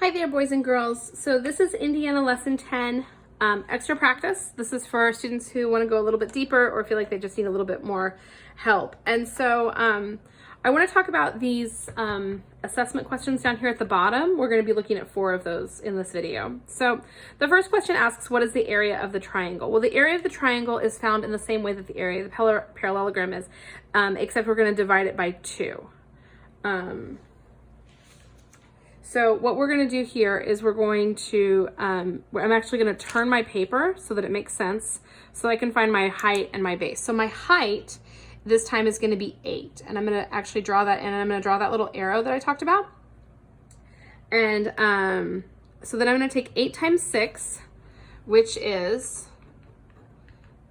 Hi there, boys and girls. So this is Indiana Lesson 10, extra practice. This is for students who want to go a little bit deeper or feel like they just need a little bit more help. And so I want to talk about these assessment questions down here at the bottom. We're going to be looking at 4 of those in this video. So the first question asks, what is the area of the triangle? Well, the area of the triangle is found in the same way that the area of the parallelogram is, except we're going to divide it by 2. So what we're going to do here is we're going to, I'm actually going to turn my paper so that it makes sense so I can find my height and my base. So my height this time is going to be 8, and I'm going to actually draw that in, and I'm going to draw that little arrow that I talked about. And so then I'm going to take 8 times 6, which is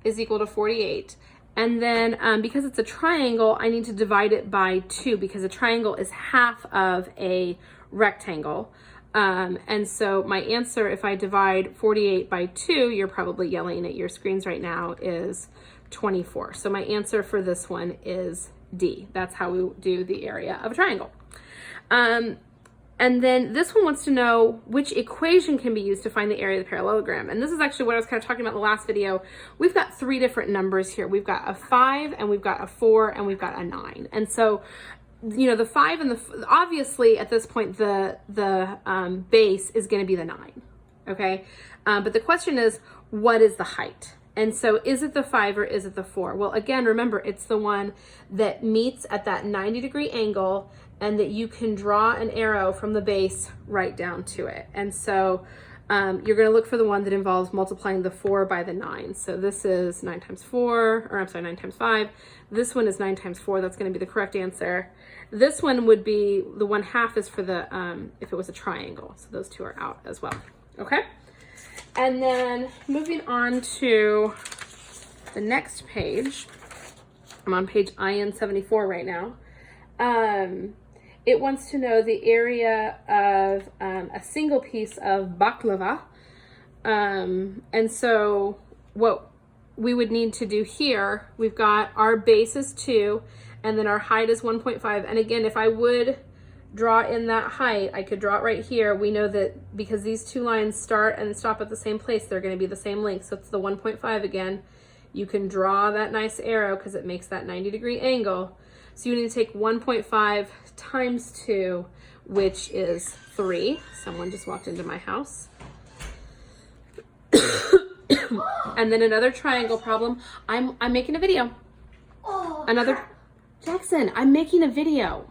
equal to 48. And then because it's a triangle, I need to divide it by 2 because a triangle is half of a rectangle. And so my answer, if I divide 48 by 2, you're probably yelling at your screens right now, is 24. So my answer for this one is D. That's how we do the area of a triangle. And then this one wants to know which equation can be used to find the area of the parallelogram. And this is actually what I was kind of talking about in the last video. We've got 3 different numbers here. We've got a 5, and we've got a 4, and we've got a 9. And so, you know, the 5 and the, obviously at this point, the base is going to be the 9. Okay. But the question is, what is the height? And so is it the 5 or is it the 4? Well, again, remember, it's the one that meets at that 90-degree angle and that you can draw an arrow from the base right down to it. And so you're going to look for the one that involves multiplying the 4 by the 9. So this is 9 times 4, or I'm sorry, 9 times 5. This one is 9 times 4. That's going to be the correct answer. This one would be, the 1/2 is for the, if it was a triangle. So those 2 are out as well. Okay. And then moving on to the next page, I'm on page IN74 right now. It wants to know the area of a single piece of baklava. And so what we would need to do here, we've got our base is 2, and then our height is 1.5. And again, if I would draw in that height, I could draw it right here. We know that because these 2 lines start and stop at the same place, they're going to be the same length. So it's the 1.5 again. You can draw that nice arrow because it makes that 90-degree angle. So you need to take 1.5 times 2, which is 3. Someone just walked into my house. And then another triangle problem. I'm making a video. Another, Jackson, I'm making a video.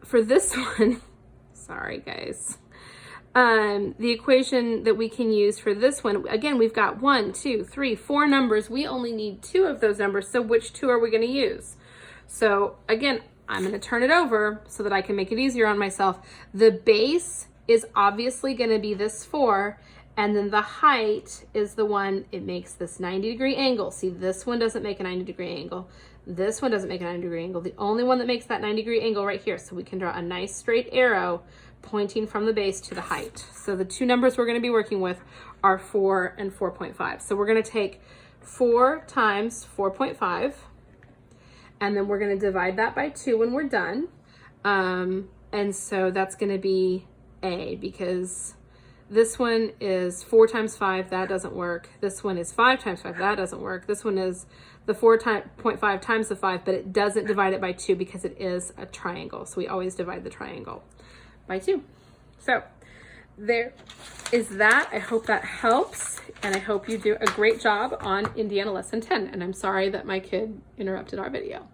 For this one, sorry guys. The equation that we can use for this one, again, we've got 1, 2, 3, 4 numbers. We only need 2 of those numbers. So which 2 are we going to use? So again, I'm going to turn it over so that I can make it easier on myself. The base is obviously going to be this 4, and then the height is the one, it makes this 90-degree angle. See, this one doesn't make a 90-degree angle. This one doesn't make a 90-degree angle. The only one that makes that 90-degree angle right here. So we can draw a nice straight arrow pointing from the base to the height. So the 2 numbers we're going to be working with are 4 and 4.5. So we're going to take 4 times 4.5, and then we're going to divide that by 2 when we're done. And so that's going to be A, because this one is 4 times 5, that doesn't work. This one is 5 times 5, that doesn't work. This one is the 4.5 times the 5, but it doesn't divide it by 2 because it is a triangle. So we always divide the triangle by 2. So there is that. I hope that helps, and I hope you do a great job on Indiana Lesson 10. And I'm sorry that my kid interrupted our video.